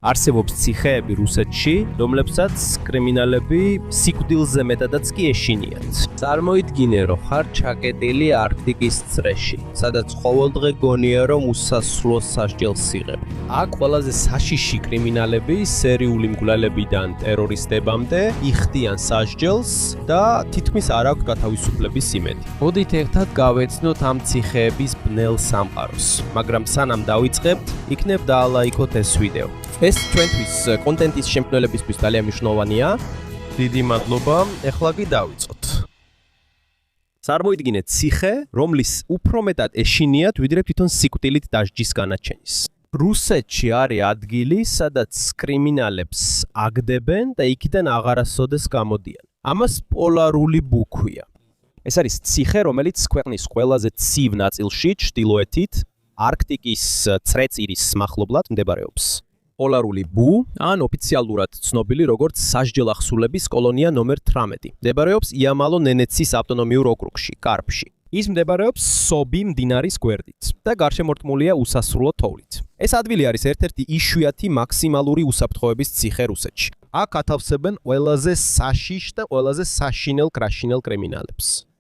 არსებობს ციხეები რუსეთში, რომლებსაც კრიმინალები სიკვდილზე მეტადაც კი ეშინიათ. წარმოიდგინე, რომ ხარ ჩაკეტილი არქტიკის წრეში, სადაც ყოველდღე გონია, რომ უსასრულო სასჯელს იღებ. აქ ყველაზე საშიში კრიმინალები, სერიული მკვლელებიდან ტერორისტებამდე, იხდიან სასჯელს და თითქმის არ აქვს გათავისუფლების იმედი. მოდით ერთად გავეცნოთ ამ ციხეების ბნელ სამყაროს, მაგრამ სანამ დავიწყებთ, იქნებ დაალაიქოთ ეს ვიდეო. ეს ჩვენთვის კონტენტის შემქმნელებისთვის ძალიან მნიშვნელოვანია. დიდი მადლობა. ეხლა კი დავიწყოთ. წარმოიდგინეთ ციხე, რომლის უფრო მეტად ეშინიათ, ვიდრე თვითონ სიკვდილით დასჯის განაჩენის. რუსეთში არის ადგილი, სადაც კრიმინალებს აგდებენ და იქიდან აღარასოდეს გამოდიან. ამას პოლარული ბუ ქვია. ეს არის ციხე, რომელიც ქვეყნის ყველაზე ცივ ნაწილში, ჩრდილოეთით, არქტიკის წრეწირის მახლობლად მდებარეობს. პოლარული ბუ, ან ოფიციალურად ცნობილი როგორც სასჯელახსულების კოლონია ნომერ 18. მდებარეობს იამალო-ნენეცის ავტონომიურ ოკრუგში, კარპში. ის მდებარეობს სობი მდინარის გვერდით და გარშემორტყმულია უსასრულო თოვლით. ეს ადგილი არის ერთ-ერთი იშვიათი მაქსიმალური უსაფრთხოების ციხე რუსეთში. აქ ათავსებენ ყველაზე საშიშ და ყველაზე საშინელ-კრაშინელ კრიმინალებს.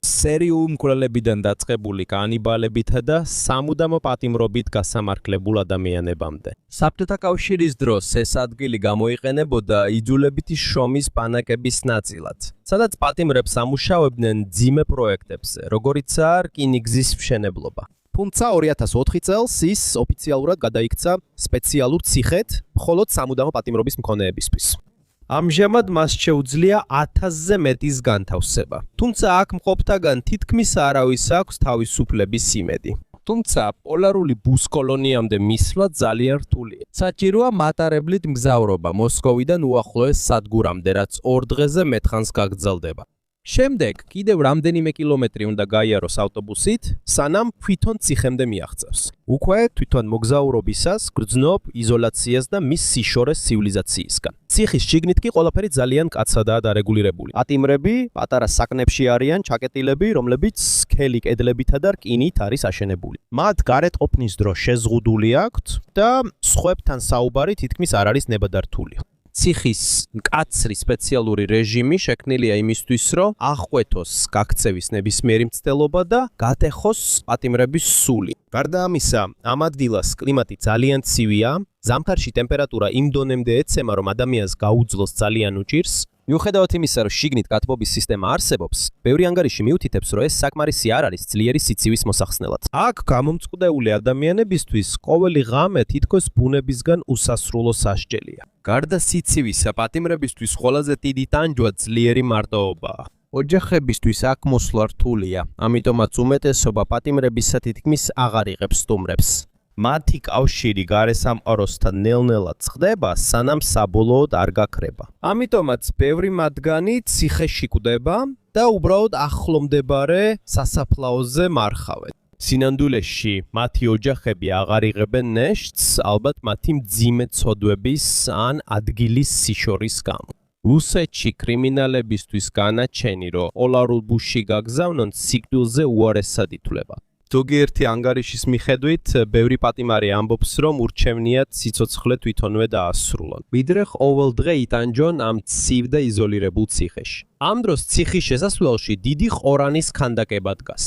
სერიულ მკვლელებიდან დაწყებული კანიბალებითა და სამუდამო პატიმრობით გასამართლებულ ადამიანებამდე. საბჭოთა კავშირის დროს ეს ადგილი გამოიყენებოდა იძულებითი შრომის ბანაკების ნაწილად, სადაც პატიმრებს ამუშავებდნენ მძიმე პროექტებზე, როგორიცაა რკინიგზის მშენებლობა. თუმცა 2004 წელს ის ოფიციალურად გადაიქცა სპეციალურ ციხედ, მხოლოდ სამუდამო პატიმრობის მქონეებისთვის. ამჟამად მას შეუძლია 1000-ზე მეტის განთავსება. თუმცა აქ მყოფთაგან თითქმის არავის აქვს თავისუფლების იმედი. თუმცა პოლარული ბუს კოლონიამდე მისვლა ძალიან რთულია. საჭიროა მატარებლით მგზავრობა მოსკოვიდან უახლოეს სადგურამდე, რაც 2 დღეზე მეტხანს გაგრძელდება. შემდეგ კიდევ რამდენიმე კილომეტრი უნდა გაიაროს ავტობუსით, სანამ თვითონ ციხემდე მიაღწევს. უკვე თვითონ მოგზაურობისას გრძნობ იზოლაციას და მის სიშორეს ცივილიზაციისგან. ციხის შიგნით კი ყველაფერი ძალიან კაცადაა დარეგულირებული. პატიმრები პატარა საკნებში არიან ჩაკეტილები, რომლებიც სქელი კედლებითა და რკინით არის აშენებული. მათ გარეთ ყოფნის დრო შეზღუდული აქვთ და სხვებთან საუბარი თითქმის არ არის ნებადართული. ციხის მკაცრი სპეციალური რეჟიმი შექმნილია იმისთვის, რომ აღკვეთოს გაქცევის ნებისმიერი მცდელობა და გატეხოს პატიმრების სული. გარდა ამისა, ამ ადგილას კლიმატი ძალიან ცივია, ზამთარში ტემპერატურა იმ დონემდე ეცემა, რომ ადამიანს გაუძლოს ძალიან უჭირს. მიუხედავად იმისა, რომ შიგნით გათბობის სისტემა არსებობს, ბევრი ანგარიში მიუთითებს, რომ ეს საკმარისი არ არის ძლიერი სიცივის მოსახსნელად. აქ გამომწყდეული ადამიანებისთვის ყოველი ღამე თითქოს ბუნებისგან უსასრულო სასჯელია. გარდა სიცივისა, პატიმრებისთვის ყველაზე დიდი ტანჯვა ძლიერი მარტოობაა. ოჯახებისთვის აქ მოსვლა რთულია, ამიტომაც უმეტესობა პატიმრებისა თითქმის აღარ იღებს სტუმრებს. მათი კავშირი გარესამყაროსთან ნელ-ნელა წყდება, სანამ საბოლოოდ არ გაქრება. ამიტომაც ბევრი მათგანი ციხეში კვდება და უბრალოდ ახლომდებარე სასაფლაოზე მარხავენ. სინამდვილეში მათი ოჯახები აღარ იღებენ ნეშტს, ალბათ მათი მძიმე ცოდვების ან ადგილის სიშორის გამო. რუსეთში კრიმინალებისთვის განაჩენი, რომ პოლარულ ბუში გაგზავნონ, სიკვდილზე უარესად ითვლება. ზოგიერთი ანგარიშის მიხედვით, ბევრი პატიმარი ამბობს, რომ ურჩევნიათ სიცოცხლე თვითონვე დაასრულონ. ვიდრე ყოველდღე იტანჯონ ამ ცივ და იზოლირებულ ციხეში. ამ დროს ციხის შესასვლელში დიდი ყორანის ქანდაკება დგას.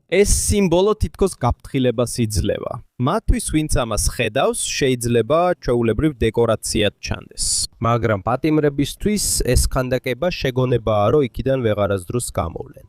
ეს სიმბოლო თითქოს გაფრთხილებას იძლევა. მათთვის, ვინც ამას ხედავს, შეიძლება ჩვეულებრივ დეკორაციად ჩანდეს. მაგრამ პატიმრებისთვის ეს ქანდაკება შეგონებაა, რომ იქიდან ვეღარასდროს გამოვლენ.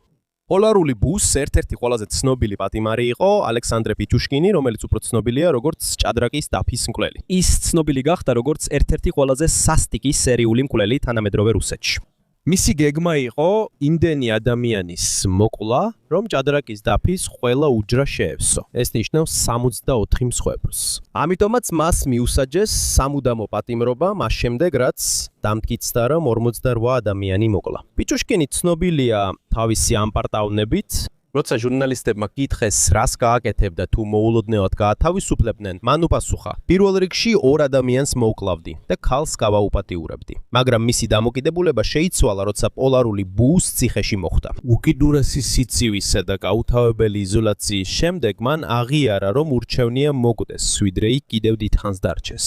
პოლარული ბუს ერთ-ერთი ყველაზე ცნობილი პატიმარი იყო ალექსანდრე პიჩუშკინი, რომელიც უფრო ცნობილია როგორც ჭადრაკის დაფის მკვლელი. ის ცნობილი გახდა როგორც ერთ-ერთი ყველაზე სასტიკი სერიული მკვლელი თანამედროვე რუსეთში. მისი გეგმა იყო იმდენი ადამიანის მოკლა, რომ ჭადრაკის დაფის ყველა უჯრა შეევსო. ეს ნიშნავს 64 მსხვერპლს. ამიტომაც მას მიუსაჯეს სამუდამო პატიმრობა მას შემდეგ, რაც დამტკიცდა, რომ 48 ადამიანი მოკლა. პიჩუშკინი ცნობილია თავისი ამპარტავნებით. როცა ჟურნალისტებმა კითხეს, რას გააკეთებდა თუ მოულოდნელად გაათავისუფლებდნენ, მან უპასუხა: პირველ რიგში 2 ადამიანს მოვკლავდი და ქალს გავაუპატიურებდი. მაგრამ მისი დამოკიდებულება შეიცვალა, როცა პოლარული ბუს ციხეში მოხვდა. უკიდურესი სიცივისა და გაუთავებელი იზოლაციის შემდეგ მან აღიარა, რომ ურჩევნია მოკვდეს, ვიდრე იქ კიდევ დიდხანს დარჩეს.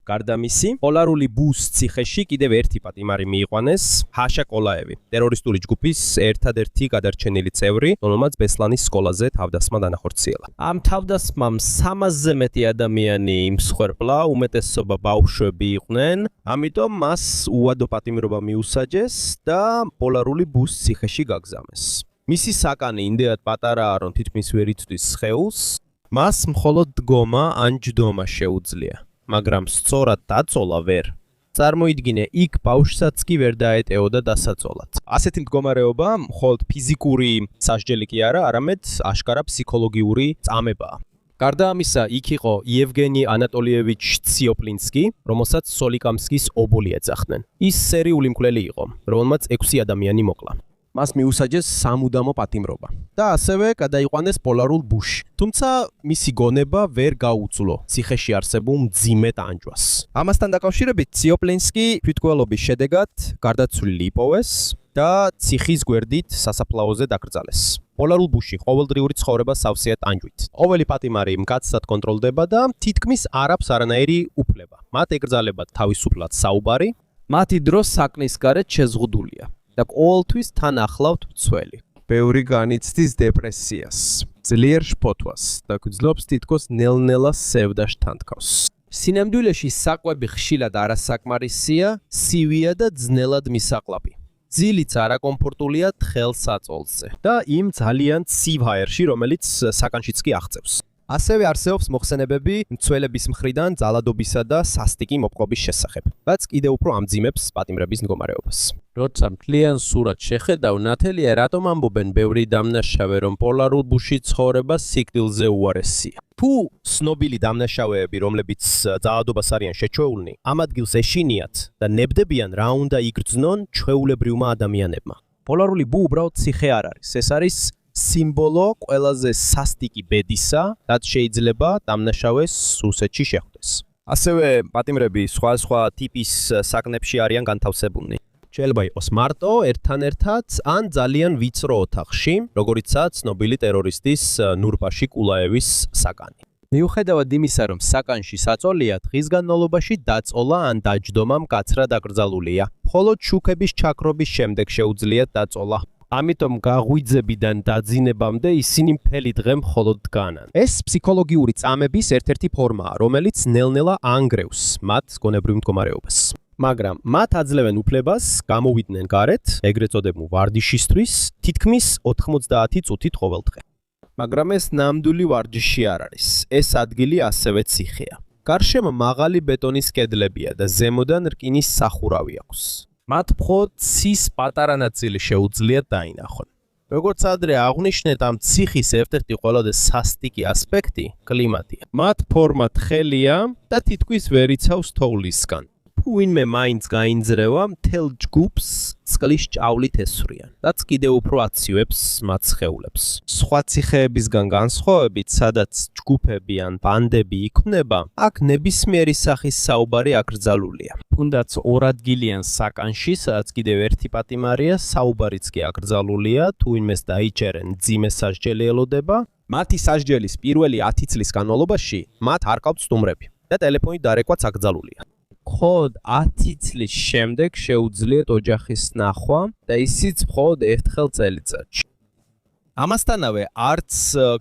გარდა მისი, პოლარული ბუს ციხეში კიდევ ერთი პატიმარი მიიყვანეს ჰაშა კოლაევი, ტერორისტული ჯგუფის ერთადერთი გადარჩენილი წევრი, რომელმაც ბესლანის სკოლაზე თავდასხმა განახორციელა. ამ თავდასხმამ 300-ზე მეტი ადამიანი იმსხვერპლა, უმეტესობა ბავშვები იყვნენ, ამიტომ მას უადო პატიმრობა მიუსაჯეს და პოლარული ბუს ციხეში გაგზავნეს. მისი საკანი იმდენად პატარაა, რომ თითქმის ვერ იცვლის სხეულს, მას მხოლოდ დგომა ან ჯდომა შეუძლია. მაგრამ სწორად დაწოლა ვერ. წარმოიდგინე, იქ ბავშვსაც კი ვერ დაეტეოდა დასაწოლად. ასეთი მდგომარეობა მხოლოდ ფიზიკური სასჯელი კი არა, არამედ აშკარა ფსიქოლოგიური წამებაა. გარდა ამისა, იქ იყო იევგენი ანატოლიევიჩ ციოპლინსკი, რომელსაც სოლიკამსკის ობოლი ეძახდნენ. ის სერიული მკვლელი იყო, რომელმაც 6 ადამიანი მოკლა. მას მიუსაჯეს სამუდამო პატიმრობა და ასევე გადაიყვანეს პოლარულ ბუსში. თუმცა მისი გონება ვერ გაუძლო ციხეში არსებულ მძიმე ტანჯვას. ამასთან დაკავშირებით ციოპლინსკი თვითმკვლელობის შედეგად გარდაცვლილი იპოვეს და ციხის გვერდით სასაფლაოზე დაკრძალეს. პოლარულ ბუსში ყოველდღიური ცხოვრება სავსეა ტანჯვით. ყოველი პატიმარი მკაცრად კონტროლდება და თითქმის არ აქვს არანაირი უფლება. მათ ეკრძალებათ თავისუფლად საუბარი, მათი დრო საკნის გარეთ შეზღუდულია. და ყოველთვის თან ახლავთ მცველი. ბევრი განიცდის დეპრესიას, ძლიერ შფოთვას და გრძნობს თითქოს ნელ-ნელა სევდას თანთქავს. სინამდვილეში საკვები ხშირად არასაკმარისია, სივია და ძნელად მისაყლაპი. ძილიც არაკომფორტულია თხელ-საწოლზე და იმ ძალიან ცივ ჰაერში, რომელიც საკანშიც კი აღწევს. ასევე არსებობს მოხსენებები მცველების მხრიდან ძალადობისა და სასტიკი მოპყრობის შესახებ, რაც კიდევ უფრო ამძიმებს პატიმრების მდგომარეობას. როცა მთლიან სურათს შეხედავ, ნათელია რატომ ამბობენ ბევრი დამნაშავე, რომ პოლარულ ბუსში ცხოვრება სიკვდილზე უარესია. თუ ცნობილი დამნაშავეები, რომლებიც ძალადობას არიან შეჩვეულნი, ამ ადგილს ეშინიათ და ნებდებიან რა უნდა იგრძნონ ჩვეულებრივმა ადამიანებმა. პოლარული ბუ უბრალოდ ციხე არ არის, ეს არის სიმბოლო ყველაზე სასტიკი ბედისა, რაც შეიძლება დამნაშავეს რუსეთში შეხვდეს. ასევე პატიმრები სხვა ტიპის საკნებში არიან განთავსებულნი. შეიძლება იყოს მარტო, ერთთან-ერთად, ან ძალიან ვიწრო ოთახში, როგორიცაა ცნობილი ტერორისტის ნურბაში კულაევის საკანი. მიუხედავად იმისა, რომ საკანში საწოლია, დღის განმავლობაში დაწოლა ან დაჯდომა მკაცრად აკრძალულია. მხოლოდ შუქების ჩაქრობის შემდეგ შეუძლიათ დაწოლა. ამიტომ გაღვიძებიდან დაძინებამდე ისინი მთელი დღე მხოლოდ დგანან. ეს ფსიქოლოგიური წამების ერთ-ერთი ფორმაა, რომელიც ნელ-ნელა ანგრევს მათ გონებრივ მდგომარეობას. მაგრამ მათ აძლევენ უფლებას გამოვიდნენ გარეთ, ეგრეთ წოდებულ ვარჯიშისთვის, თითქმის 90 წუთით ყოველდღე. მაგრამ ეს ნამდვილი ვარჯიში არ არის. ეს ადგილი ასევე ციხეა. გარშემო მაღალი ბეტონის კედლებია და ზემოდან რკინის სახურავი აქვს. მათ მხოლოდ ცის პატარა ნაწილი შეუძლიათ დაინახონ. როგორც ადრე აღვნიშნეთ, ამ ციხის ერთ-ერთი ყველაზე სასტიკი ასპექტი კლიმატია. მათ ფორმა თხელია და თითქმის ვერ იცავს თოვლისგან. თუ ვინმე მაინც გაინძრევა, მთელ ჯგუფს წყლის ჭავლით ესვრიან, რაც კიდევ უფრო აცივებს მათ სხეულებს. სხვა ციხეებისგან განსხვავებით, სადაც ჯგუფები ან ბანდები იქმნება, აქ ნებისმიერი სახის საუბარი აკრძალულია. თუნდაც ორადგილიან საკანში, სადაც კიდევ ერთი პატიმარია, საუბარიც კი აკრძალულია, თუ ვინმეს დაიჭერენ, მძიმე სასჯელი ელოდება. მათი სასჯელის პირველი 10 წლის განმავლობაში მათ არ ყავთ სტუმრები და ტელეფონით დარეკვაც აკრძალულია. მხოლოდ 10 წლის შემდეგ შეუძლიათ ოჯახის ნახვა და ისიც მხოლოდ ერთხელ წელიწადში. ამასთანავე არც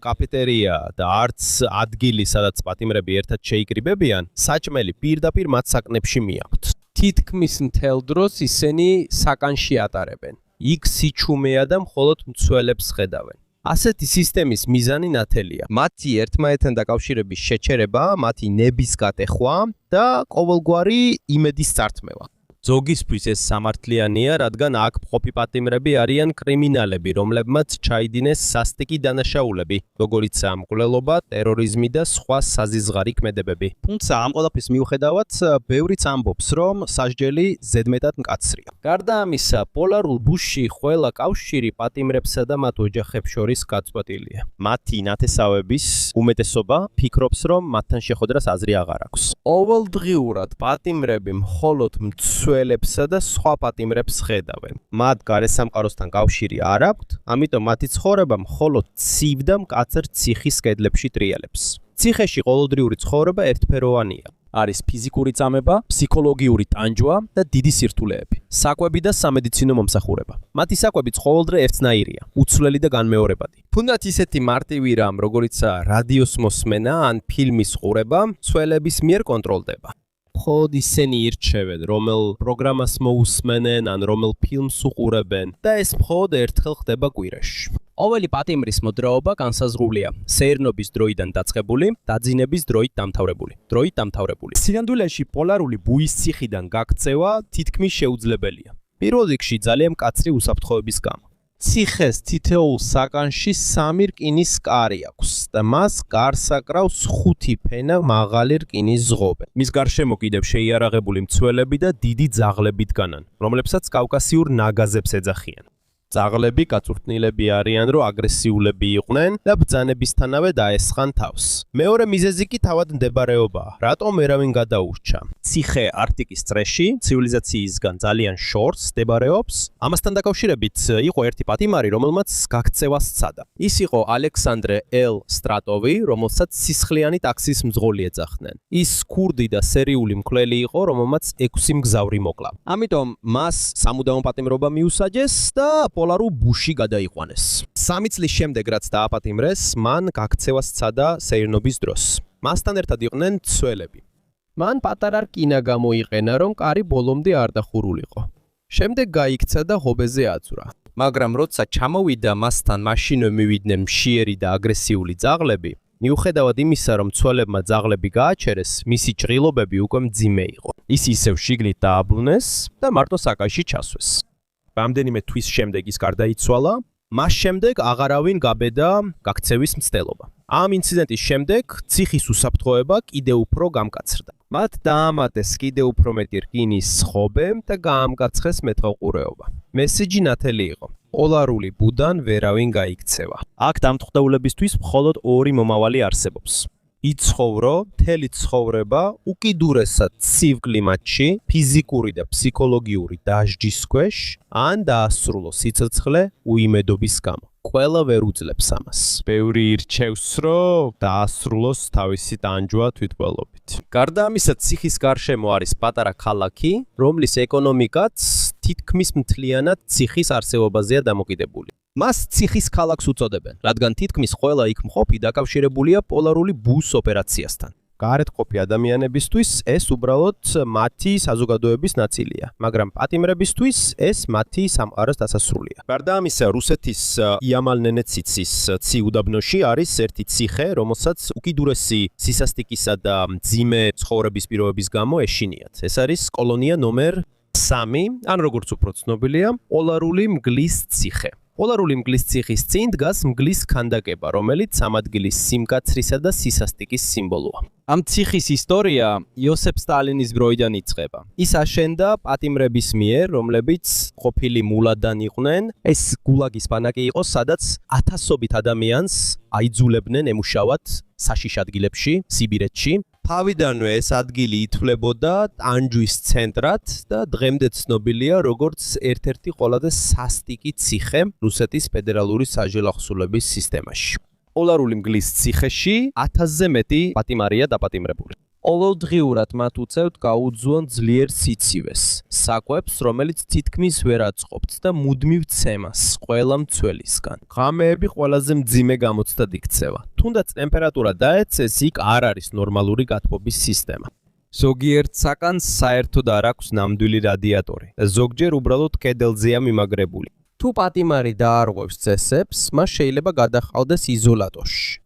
კაფეტერია და არც ადგილი, სადაც პატიმრები ერთად შეიკრიბებიან, საჭმელი პირდაპირ მათ საკნებში მიაქვთ. თითქმის მთელ დროს ისინი საკანში ატარებენ. იქ სიჩუმეა და მხოლოდ მცველებს ხედავენ. ასეთი სისტემის მიზანი ნათელია. მათი ერთმანეთთან დაკავშირების შეჩერება, მათი ნების გატეხვა და ყოველგვარი იმედის წართმევა. ზოგისთვის ეს სამართლიანია, რადგან აქ მყოფი პატიმრები არიან კრიმინალები, რომლებმაც ჩაიდინეს სასტიკი დანაშაულები, როგორიცაა მკვლელობა, ტერორიზმი და სხვა საზიზღარი ქმედებები. თუმცა ამ ყველაფრის მიუხედავად, ბევრიც ამბობს, რომ სასჯელი ზედმეტად მკაცრია. გარდა ამისა, პოლარულ ბუსში ყველა კავშირი პატიმრებსა და მათ ოჯახებს შორის გაწყვეტილია. მათი ნათესავების უმეტესობა ფიქრობს, რომ მათთან შეხვედრას აზრი აღარ აქვს. ყოველდღიურად პატიმრები მხოლოდ მცველებსა და სხვა პატიმრებს ხედავენ. მათ გარესამყაროსთან კავშირი არ აქვთ, ამიტომ მათი ცხოვრება მხოლოდ ცივ და მკაცრ ციხის კედლებში ტრიალებს. ციხეში ყოველდღიური ცხოვრება ერთფეროვანია. არის ფიზიკური წამება, ფსიქოლოგიური ტანჯვა და დიდი სირთულეები. საკვები და სამედიცინო მომსახურება. მათი საკვები ყოველდღე ერთნაირია, უცვლელი და განმეორებადი. თუნდაც ისეთი მარტივი რამ, როგორიცაა რადიოს მოსმენა ან ფილმის ყურება, მცველების მიერ კონტროლდება. მხოლოდ ისინი ირჩევენ, რომელ პროგრამას მოусმენენ ან რომელ ფილმს უყურებენ და ეს მხოლოდ ერთხელ ხდება კვირაში. ყოველი პატიმრის მოძრაობა განსაზღვრულია სეირნობის დროიდან დაწყებული, დაძინების დროით დამთავრებული. სინამდვილეში პოლარული ბუის ციხიდან გაქცევა თითქმის შეუძლებელია. პირველ რიგში ძალიან მკაცრი უსაფრთხოების გამო. ციხეს თითოეულ საკანში 3 რკინის კარი აქვს და მას გარს აკრავს 5 ფენა მაღალი რკინის ზღობი. მის გარშემო კიდევ შეიარაღებული მცველები და დიდი ძაღლები დგანან, რომლებსაც კავკასიურ ნაგაზებს ეძახიან. ძაღლები კაწურთნილები არიან, რომ აგრესიულები იყვნენ და ბრძანებისთანავე დაესხან თავს. მეორე მიზეზი კი თავად მდებარეობაა, რატომ ერავინ გადაურჩა. ციხე არქტიკის წრეში, ცივილიზაციისგან ძალიან შორს მდებარეობს. ამასთან დაკავშირებით იყო ერთი პატიმარი, რომელმაც გაქცევა სცადა. ის იყო ალექსანდრე ელ სტრატოვი, რომელსაც სისხლიანი ტაქსის მძღოლი ეძახდნენ. ის ქურდი და სერიული მკვლელი იყო, რომელმაც 6 მგზავრი მოკლა. ამიტომ მას სამუდამო პატიმრობა მიუსაჯეს და პოლარულ ბუში გადაიყვანეს. 3 წლის შემდეგ, რაც დააპატიმრეს, მან გაქცევა სცადა სეირნობის დროს. მასთან ერთად იყვნენ მცველები. მან პატარა რკინა გამოიყენა, რომ კარი ბოლომდე არ დახურულიყო. შემდეგ გაიქცა და ღობეზე აწვრა. მაგრამ როცა ჩამოვიდა მასთან მაშინვე მივიდნენ მშიერი და აგრესიული ძაღლები, მიუხედავად იმისა, რომ მცველებმა ძაღლები გააჩერეს, მისი ჭრილობები უკვე მძიმე იყო. ის ისევ შიგნით დააბრუნეს და მარტო საკანში ჩასვეს. რამდენიმე თვის შემდეგ ის გარდაიცვალა, მას შემდეგ აღარავინ გაბედა გაქცევის მცდელობა. ამ ინციდენტის შემდეგ ციხის უსაფრთხოება კიდევ უფრო გამკაცრდა. მათ დაამატეს კიდევ უფრო მეტი რკინის ხობე და გაამკაცხეს მეთვალყურეობა. მესიჯი ნათელი იყო. პოლარული ბუდან ვერავინ გაიქცევა. აქ დამტყდაულებისთვის მხოლოდ 2 მომავალი არსებობს. იცხოვრო მთელი ცხოვრება უკიდურესად ცივ კლიმატში, ფიზიკური და ფსიქოლოგიური დასჯის ქვეშ, ან დაასრულო სიცოცხლე უიმედობის გამო. ყველა ვერ უძლებს ამას. ბევრი ირჩევს, რომ დაასრულოს თავისი ტანჯვა თვითმკვლელობით. გარდა ამისა, ციხის გარშემო არის პატარა ქალაქი, რომლის ეკონომიკაც თითქმის მთლიანად ციხის არსებობაზეა დამოკიდებული. მას ციხის ქალაქს უწოდებენ, რადგან თითქმის ყველა იქ მყოფი დაკავშირებულია პოლარული ბუს ოპერაციასთან. გარეთყოფი ადამიანებისთვის ეს უბრალოდ მათი საზოგადოების ნაწილია, მაგრამ პატიმრებისთვის ეს მათი სამყაროს დასასრულია. გარდა ამისა, რუსეთის იამალ-ნენეციცის ცივ უდაბნოში არის ერთი ციხე, რომელსაც უკიდურესი სისასტიკისა და მძიმე ცხოვრების პირობების გამო ეშინიათ. ეს არის კოლონია ნომერ 3, ან როგორც უფრო ცნობილია, პოლარული მგლის ციხე. პოლარული მგლის ციხის წინ დგას მგლის ქანდაკება, რომელიც ამ ადგილის სიმკაცრისა და სისასტიკის სიმბოლოა. ამ ციხის ისტორია იოსებ სტალინის დროიდან იწყება. ის აშენდა პატიმრების მიერ, რომლებიც ყოფილი მულადან იყვნენ. ეს გულაგის ბანაკი იყო, სადაც ათასობით ადამიანს აიძულებდნენ ემუშავად საშიშ ადგილებში, სიბირეთში. თავიდანვე ეს ადგილი ითვლებოდა ტანჯვის ცენტრად და დღემდე ცნობილია როგორც ერთ-ერთი ყველაზე სასტიკი ციხე რუსეთის ფედერალური საჯელახსოვრების სისტემაში. პოლარული მგლის ციხეში 1000-ზე მეტი პატიმარია დაპატიმრებული. ყოველდღიურად მათ უწევთ გაუძუონ ძლიერ სიცივეს, საკვებს, რომელიც თითქმის ვერ აწყობთ და მუდმივ ცემას ყველა მცველისგან. ღამეები ყველაზე მძიმე გამოცდად იქცევა. თუნდაც ტემპერატურა დაეცეს, იქ არ არის ნორმალური გათბობის სისტემა. ზოგიერთ საკანს საერთოდ არ აქვს ნამდვილი რადიატორი და ზოგჯერ უბრალოდ კედელზეა მიმაგრებული. თუ პატიმარი დაარღვევს წესებს, მას შეიძლება გადაჰყავდეს იზოლატორში.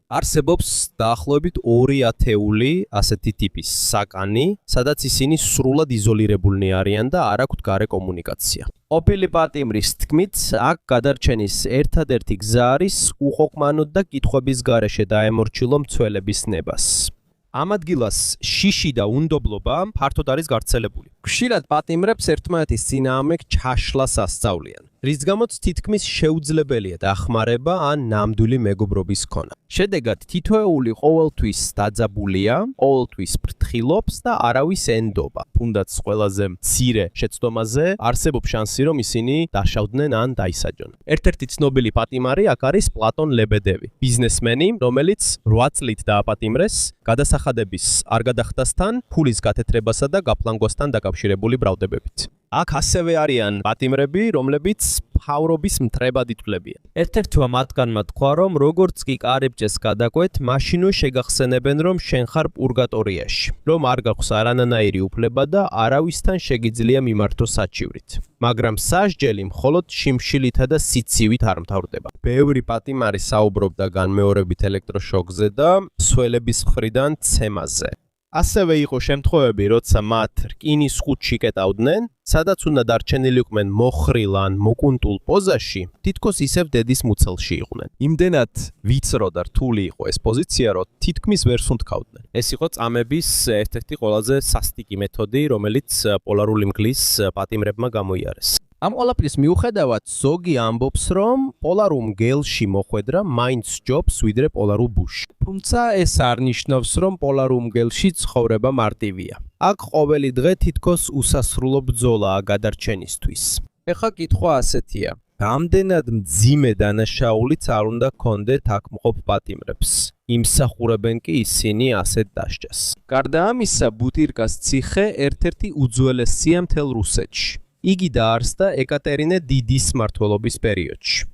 არსებობს დაახლოებით 2 ათეული ასეთი ტიპის საკანი, სადაც ისინი სრულად იზოლირებულნი არიან და არ აქვთ გარე კომუნიკაცია. ყოფილი პატიმრის თქმით, აქ გადარჩენის ერთადერთი გზა არის უყოყმანოდ და კითხვების გარეშე დაემორჩილო მცველების ნებას. ამ ადგილას შიში და უნდობლობა ფართოდ არის გავრცელებული. ხშირად პატიმრებს ერთმანეთის წინააღმდეგ ჩაშლას ასწავლიან, რის გამოც თითქმის შეუძლებელია დახმარება ან ნამდვილი მეგობრობის ქონა. შედეგად, თითოეული ყოველთვის დაძაბულია, ყოველთვის ფრთხილობს და არავის ენდობა. თუნდაც ყველაზე მცირე შეცდომაზე არსებობს შანსი, რომ ისინი დაშავდნენ ან დაისაჯონ. ერთ-ერთი ცნობილი პატიმარი აქ არის პლატონ ლებედევი, ბიზნესმენი, რომელიც 8 წლით დააპატიმრეს გადასახადების არ გადახდასთან, ფულის გათეთრებასა და გაფლანგვასთან დაკავშირებული ბრალდებებით. აქ ასევე არიან პატიმრები, რომლებიც ფავრობის მთრებად ითვლებიან. ერთ-ერთმა მათგანმა თქვა, რომ როგორც კი კარიბჭეს გადაკვეთ, მაშინვე შეგახსენებენ, რომ შენ ხარ პურგატორიაში, რომ არ გაქვს არანაირი უფლება და არავისთან შეგიძლია მიმართოს საჩივრით. მაგრამ სასჯელი მხოლოდ შიმშილითა და სიცივით არ მთავრდება. ბევრი პატიმარი საუბრობდა განმეორებით ელექტროშოკზე და სველების მხრიდან ცემაზე. ასევე იყო შემთხვევები, როცა მათ რკინის ხუთში კეტავდნენ, სადაც უნდა დარჩენილიყვნენ მოხრილ ან მოკუნტულ პოზაში, თითქოს ისევ დედის მუცელში იყვნენ. იმდენად ვიწრო და რთული იყო ეს პოზიცია, რომ თითქმის ვერ სუნთქავდნენ. ეს იყო წამების ერთ-ერთი ყველაზე სასტიკი მეთოდი, რომელიც პოლარული მგლის პატიმრებმა გამოიარეს. ამ ყველაფრის მიუხედავად, ზოგი ამბობს, რომ პოლარულ მგელში მოხვედრა მაინც ჯობს ვიდრე პოლარულ ბუშში. თუმცა ეს არ ნიშნავს, რომ პოლარულ მგელში ცხოვრება მარტივია. აქ ყოველი დღე თითქოს უსასრულო ბრძოლაა გადარჩენისთვის. ეხლა კითხვა ასეთია: რამდენად მძიმე დანაშაულიც არ უნდა გქონდეთ აქ მყოფ პატიმრებს? იმსახურებენ კი ისინი ასეთ დასჯას. გარდა ამისა, ბუტირკას ციხე ერთ-ერთი უძველესია მთელ რუსეთში. იგი დაარსდა ეკატერინე დიდის მმართველობის პერიოდში.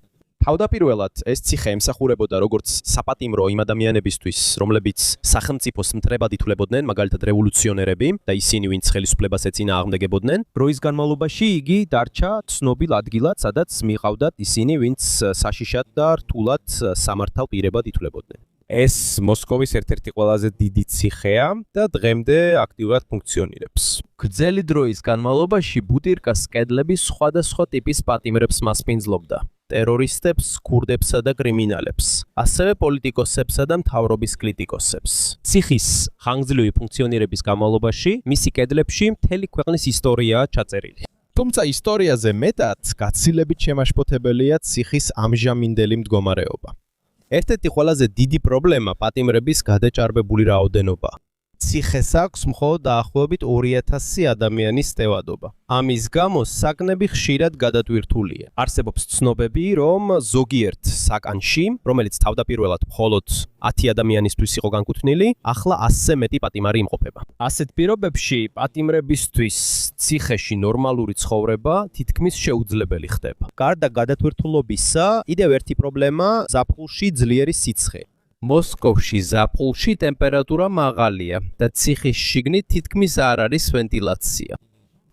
თავდაპირველად ეს ციხე ემსახურებოდა როგორც საპატიმრო იმ ადამიანებისთვის, რომლებიც სახელმწიფოს მტრებად ითვლებოდნენ, მაგალითად რევოლუციონერები და ისინი, ვინც ხელისუფლებას ეწინააღმდეგებოდნენ. დროის განმავლობაში იგი დარჩა ცნობილ ადგილად, სადაც მიყავდათ ისინი, ვინც საშიშად და რთულად სამართავ პირებად ითვლებოდნენ. ეს მოსკოვის ერთ-ერთი ყველაზე დიდი ციხეა და დღემდე აქტიურად ფუნქციონირებს. გრძელი დროის განმავლობაში ბუტირკას კედლები სხვადასხვა ტიპის პატიმრებს მასპინძლობდა. ტერორისტებს, ქურდებსა და კრიმინალებს, ასევე პოლიტიკოსებსა და მთავრობის კრიტიკოსებს. ციხის ხანგრძლივი ფუნქციონირების განმავლობაში მისი კედლებში მთელი ქვეყნის ისტორიაა ჩაწერილი. თუმცა ისტორიაზე მეტად გაცილებით შემაშფოთებელია ციხის ამჟამინდელი მდგომარეობა. ერთ-ერთი ყველაზე დიდი პრობლემა პატიმრების გადაჭარბებული რაოდენობა. ციხეს აქვს მხოლოდ დაახლოებით 2000 ადამიანის სტევადობა. ამის გამო საკნები ხშირად გადატვირთულია. არსებობს ცნობები, რომ ზოგიერთ საკანში, რომელიც თავდაპირველად მხოლოდ 10 ადამიანისთვის იყო განკუთვნილი, ახლა 100-ზე მეტი პატიმარი იმყოფება. ასეთ პირობებში პატიმრებისთვის ციხეში ნორმალური ცხოვრება თითქმის შეუძლებელი ხდება. გარდა გადატვირთულობისა, კიდევ ერთი პრობლემა ზაფხულში ძლიერი სიცხე. მოსკოვში ზაფხულში ტემპერატურა მაღალია და ციხის შიგნით თითქმის არ არის ვენტილაცია.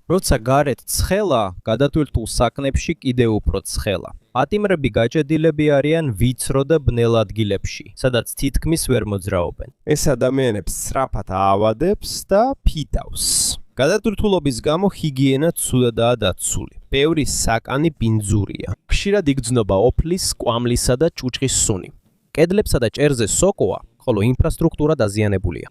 როცა გარეთ ცხელა, გადატვირთულ საკნებში კიდევ უფრო ცხელა. პატიმრები გაჭედილები არიან ვიწრო და ბნელ ადგილებში, სადაც თითქმის ვერ მოძრაობენ. ეს ადამიანებს სწრაფად აავადებს და ფიტავს. გადატვირთულობის გამო ჰიგიენა ცუდადაა დაცული. ბევრი საკანი ბინძურია. ხშირად იგრძნობა ოფლის, კვამლისა და ჭუჭყის სუნი. კედლებსა და ჭერზე სოკოა, ხოლო ინფრასტრუქტურა დაზიანებულია.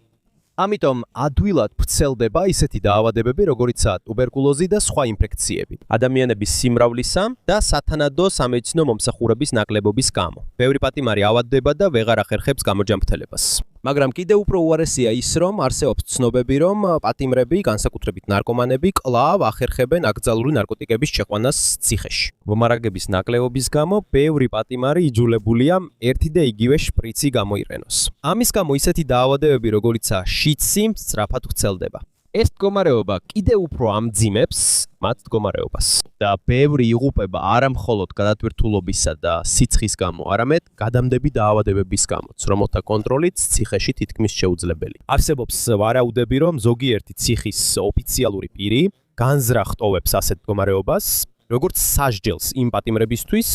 ამიტომ ადვილად ვრცელდება ისეთი დაავადებები, როგორიცაა ტუბერკულოზი და სხვა ინფექციები, ადამიანების სიმრავლისა და სათანადო სამედიცინო მომსახურების ნაკლებობის გამო. ბევრი პატიმარი ავადდება და ვეღარ ახერხებს გამოჯანმრთელებას. მაგრამ კიდევ უფრო უარესია ის, რომ არსებობს ცნობები, რომ პატიმრები, განსაკუთრებით ნარკომანები, კვლავ ახერხებენ აკრძალული ნარკოტიკების შეყვანას ციხეში. ვომარაგების ნაკლებობის გამო ბევრი პატიმარი იძულებულია ერთი და იგივე შპრიცი გამოიყენოს. ამის გამო ისეთი დაავადებები, როგორიცაა შიცი, სწრაფად ვრცელდება. ეს მდგომარეობა კიდევ უფრო ამძიმებს მათ მდგომარეობას და ბევრი იღუპება არა მხოლოდ გადატვირთულობისა და სიცხის გამო, არამედ გადამდები დაავადებების გამოც, რომელთა კონტროლიც ციხეში თითქმის შეუძლებელი. არსებობს ვარაუდები, რომ ზოგიერთი ციხის ოფიციალური პირი განზრახ ტოვებს ასეთ მდგომარეობას, როგორც სასჯელს იმ პატიმრებისთვის,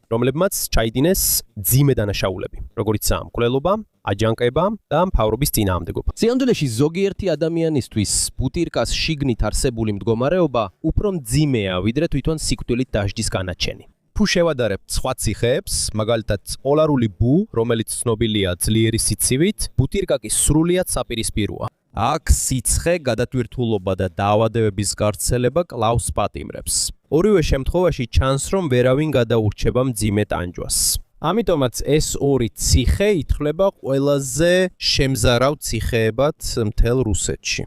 რომლებმაც ჩაიდინეს ძიმე დანაშაულები, როგორიცაა მკვლელობა, აჯანყება და მთავრობის წინააღმდეგობა. სიამდვილეში ზოგიერთი ადამიანისთვის ბუტირკას შიგნით არსებული მდგომარეობა უფრო მძიმეა, ვიდრე თვითონ სიკვდილით დასჯის განაჩენი. თუ შევადარებთ სხვა ციხეებს, მაგალითად პოლარული ბუ, რომელიც ცნობილია ძლიერი სიცივით, ბუტირკა კი სრულიად საპირისპიროა. აქ სიცხე, გადატვირთულობა და დაავადებების გავრცელება კლავს პატიმრებს. ორივე შემთხვევაში ჩანს, რომ ვერავინ გადაურჩება მძიმე ტანჯვას. ამიტომაც ეს ორი ციხე ითვლება ყველაზე შემზარავ ციხეებად მთელ რუსეთში.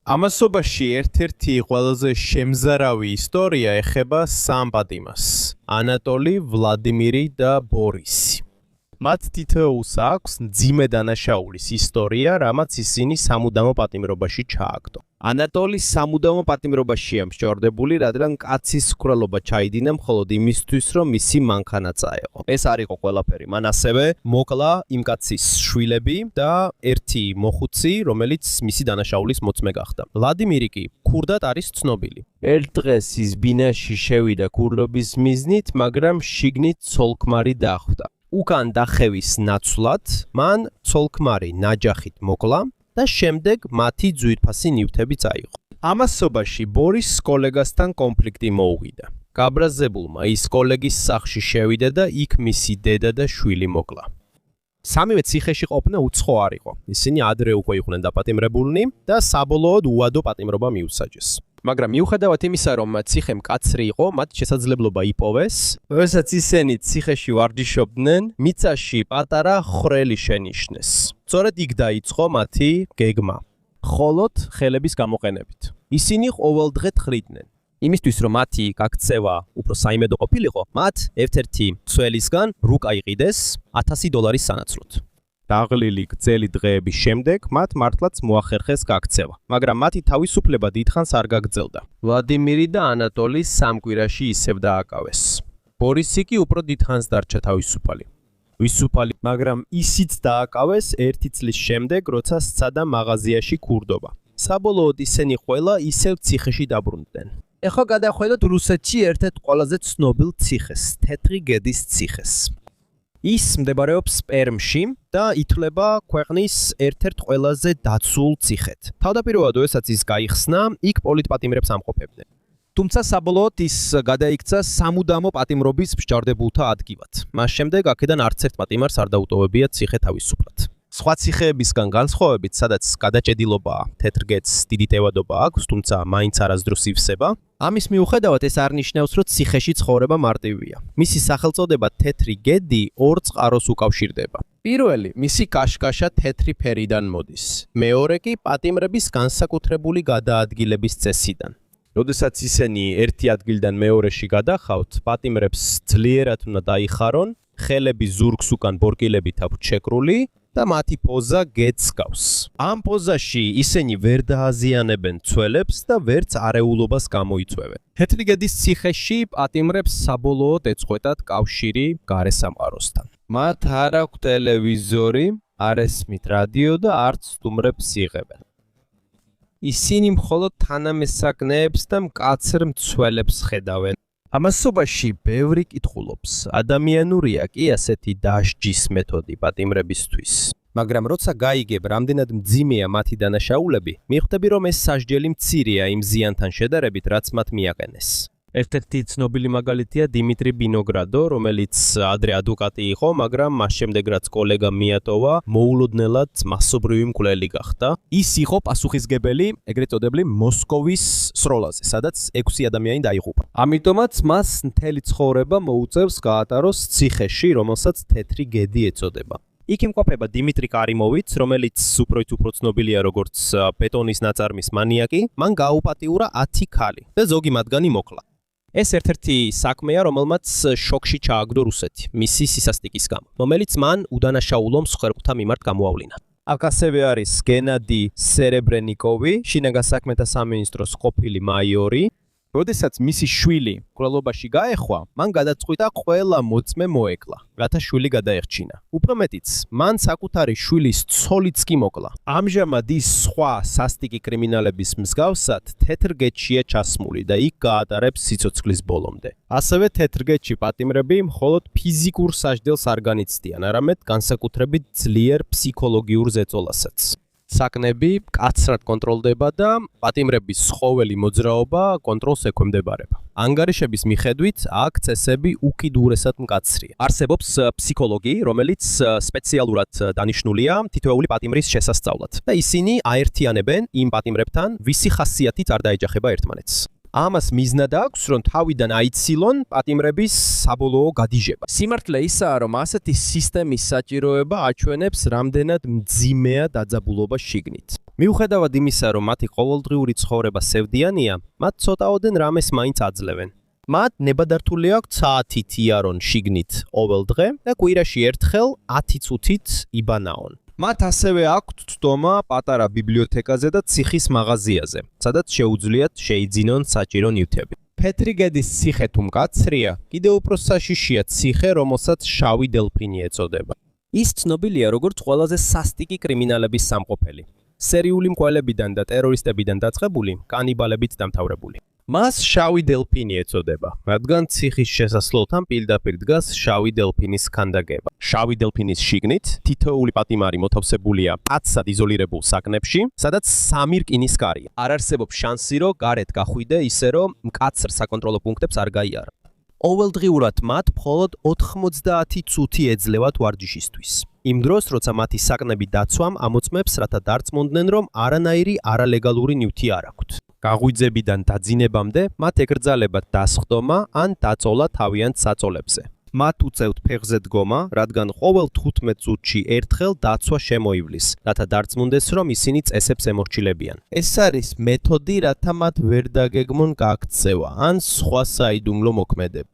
ამასობაში ერთ-ერთი ყველაზე შემზარავი ისტორია ეხება სამ პატიმას: ანატოლი, ვლადიმირი და ბორისი. მათ თითოეულს აქვს მძიმე დანაშაულის ისტორია, რამაც ისინი სამუდამო პატიმრობაში ჩააგდო. ანატოლი სამუდამო პატიმრობაშია მსჯავრდებული, რადგან კაცის სკვრელობა ჩაიდინა მხოლოდ იმისთვის, რომ მისი მანქანა წაეღო. ეს არ იყო ყველაფერი. მან ასევე მოკლა იმ კაცის შვილები და ერთი მოხუცი, რომელიც მისი დანაშაულის მოწმე გახდა. ვლადიმირი კი ქურდად არის ცნობილი. ერთ დღეს ის ბინაში შევიდა ქურდობის მიზნით, მაგრამ შიგნით ცოლქმარი დახვდა. უკან დახევის ნაცვლად მან ცოლქმარი ნაჯახით მოკლა და შემდეგ მათი ძვირფასი ნივთები წაიღო. ამასობაში ბორის კოლეგასთან კონფლიქტი მოუვიდა. გაბრაზებულმა ის კოლეგის სახლში შევიდა და იქ მისი დედა და შვილი მოკლა. სამივე ციხეში ყოფნა უცხო არ იყო. ისინი ადრე უკვე იყვნენ დაპატიმრებულნი და საბოლოოდ უადო პატიმრობა მიუსაჯეს. მაგრამ მიუხედავად იმისა, რომ ციხე მკაცრი იყო, მათ შესაძლებლობა იპოვეს, როდესაც ისინი ციხეში ვარჯიშობდნენ, მიწაში პატარა ხრელი შენიშნეს. სწორედ იქ დაიწყო მათი გეგმა, მხოლოდ ხელების გამოყენებით. ისინი ყოველ დღე თხრიდნენ. იმისთვის, რომ მათი გაქცევა უფრო საიმედო ყოფილიყო, მათ ერთ-ერთი მცველისგან რუკა იყიდეს $1000 სანაცვლოდ. დაღლილი გრძელი დღეების შემდეგ მათ მართლაც მოახერხეს გაქცევა, მაგრამ მათი თავისუფლება დიდხანს არ გაგრძელდა. ვლადიმირი და ანატოლი სამ კვირაში ისევ დააკავეს. ბორისი კი უფრო დიდხანს დარჩა თავისუფალი. მაგრამ ისიც დააკავეს 1 წლის შემდეგ, როცა სცადა მაღაზიაში ქურდობა. საბოლოოდ ისინი ყველა ისევ ციხეში დაბრუნდნენ. ეხლა გადავხედოთ რუსეთში ერთ-ერთ ყველაზე ცნობილ ციხეს, თეთრი გედის ციხეს. ის მდებარეობს პერმში და ითვლება ქვეყნის ერთ-ერთ ყველაზე დაცულ ციხედ. თავდაპირველად, როდესაც ის გაიხსნა, იქ პოლიტპატიმრებს ამყოფებდნენ. თუმცა საბოლოოდ ის გადაიქცა სამუდამო პატიმრობის მსჯავრდებულთა ადგილად. მას შემდეგ აქედან არც ერთ პატიმარს არ დაუტოვებია ციხე თავისუფლად. სხვა ციხეებისგან განსხვავებით, სადაც გადაჭედილობა თეთრ გედს დიდი ტევადობა აქვს, თუმცა მაინც არასდროს ივსება, ამის მიუხედავად ეს არ ნიშნავს, რომ ციხეში ცხოვრება მარტივია. მისი სახელწოდება თეთრი გედი ორ წყაროს უკავშირდება. პირველი, მისი კაშკაშა თეთრი ფერიდან მოდის. მეორე კი პატიმრების განსაკუთრებული გადაადგილების წესიდან. როდესაც ისინი ერთი ადგილიდან მეორეში გადახავთ, პატიმრებს ძლიერად უნდა დაიხარონ, ხელები ზურგს უკან ბორკილებით აქვთ შეკრული და მათი პოზა გედს გავს. ამ პოზაში ისინი ვერ დააზიანებენ ცველებს და ვერც არეულობას გამოიწვევენ. თეთრი გედის ციხეში პატიმრებს საბოლოოდ ეწყვეტათ კავშირი გარესამყაროსთან. მათ არ აქვთ ტელევიზორი, არ ესმით რადიო და არც სტუმრებს იღებენ. ისინი მხოლოდ თანამესაკნეებს და მკაცრ მცველებს ხედავენ. ამასობაში ბევრი კითხულობს, ადამიანურია კი ასეთი დასჯის მეთოდი პატიმრებისთვის. მაგრამ როცა გაიგებ, რამდენად მძიმეა მათი დანაშაულები, მიხვდები, რომ ეს სასჯელი მცირეა იმ ზიანთან შედარებით, რაც მათ მიაყენეს. ერთ-ერთი ცნობილი მაგალითია დიმიტრი ბინოგრადო, რომელიც ადრე ადვოკატი იყო, მაგრამ მას შემდეგ რაც კოლეგა მიატოვა, მოულოდნელად მასობრივი მკვლელი გახდა. ის იყო პასუხისგებელი ეგრეთ წოდებული მოსკოვის სროლაზე, სადაც 6 ადამიანი დაიღუპა. ამიტომაც მას მთელი ცხოვრება მოუწევს გაატაროს ციხეში, რომელსაც თეთრი გედი ეწოდება. იქ იმყოფება დიმიტრი კარიმოვიც, რომელიც უფრო ცნობილია როგორც ბეტონის ნაწარმის მანიაკი, მან გააუპატიურა 10 ქალი და ზოგი მათგანი მოკლა. ეს ერთ-ერთი საქმეა, რომელმაც შოკში ჩააგდო რუსეთი, მისი სისასტიკის გამო, რომელიც მან უდანაშაულო მსხვერპლთა მიმართ გამოავლინა. აქ ასევე არის გენადი სერებრენიკოვი, შინაგან საქმეთა სამინისტროს ყოფილი მაიორი. როდესაც მისი შვილი მკვლელობაში გაეხვა, მან გადაწყვიტა ყველა მოწმე მოეკლა, რათა შვილი გადაერჩინა. უფრო მეტიც, მან საკუთარი შვილის ცოლიც კი მოკლა. ამჟამად ის სხვა სასტიკი კრიმინალების მსგავსად თეთრ გედშია ჩასმული და იქ გაატარებს სიცოცხლის ბოლომდე. ასევე თეთრ გედში პატიმრები მხოლოდ ფიზიკურ სასჯელს არ განიცდიან, არამედ განსაკუთრებით ძლიერ ფსიქოლოგიურ ზეწოლასაც. საკნები მკაცრად კონტროლდება და პატიმრების ცხოველი მოძრაობა კონტროლს ექვემდებარება. ანგარიშების მიხედვით აქ წესები უკიდურესად მკაცრია. არსებობს ფსიქოლოგი, რომელიც სპეციალურად დანიშნულია თითოეული პატიმრის შესასწავლად და ისინი აერთიანებენ იმ პატიმრებთან, ვისი ხასიათით არ დაეჯახება ერთმანეთს. ამას მიზნად აქვს, რომ თავიდან აიცილონ პატიმრების საბოლოო გადიჟება. სიმართლე ისაა, რომ ასეთი სისტემის საჭიროება აჩვენებს, რამდენად მძიმეა დაძაბულობა შიგნით. მიუხედავად იმისა, რომ მათი ყოველდღიური ცხოვრება სევდიანია, მათ ცოტაოდენ რამეს მაინც აძლევენ. მათ ნებადართული აქვთ საათით იარონ შიგნით ყოველდღე და კვირაში ერთხელ 10 წუთით იბანაონ. მათ ასევე აქვთ ცდომა პატარა ბიბლიოთეკაზე და ციხის მაღაზიაზე, სადაც შეუძლიათ შეიძინონ საჭირო ნივთები. ფეთრიგედის ციხე თუ მკაცრია, კიდევ უფრო საშიშია ციხე, რომელსაც შავი დელფინი ეწოდება. ის ცნობილია როგორც ყველაზე სასტიკი კრიმინალების სამყოფელი. სერიული მკვლელებიდან და ტერორისტებიდან დაწყებული, კანიბალებით დამთავრებული. მას შავი დელფინი ეწოდება, რადგან ციხის შესასვლელთან პირდაპირ დგას შავი დელფინის ქანდაკება. შავი დელფინის შიგნით თითოეული პატიმარი მოთავსებულია კაცად იზოლირებულ საკნებში, სადაც 3 რკინის კარია. არ არსებობს შანსი, რომ გარეთ გახვიდე ისე, რომ მკაცრ საკონტროლო პუნქტებს არ გაიარა. ყოველდღიურად მათ მხოლოდ 90 წუთი ეძლევათ ვარჯიშისთვის. იმ დროს, როცა მათი საკნები დაცვამ ამოწმებს, რათა დარწმუნდნენ, რომ არანაირი არალეგალური ნივთი არ აქვთ. გაღვიძებიდან დაძინებამდე მათ ეკრძალებათ დასხდომა ან დაწოლა თავიანთ საწოლებზე. მათ უწევთ ფეხზე დგომა, რადგან ყოველ 15 წუთში ერთხელ დაცვა შემოივლის, რათა დარწმუნდეს, რომ ისინი წესებს ემორჩილებიან. ეს არის მეთოდი, რათა მათ ვერ დაგეგმონ გაქცევა ან სხვა საიდუმლო მოქმედება.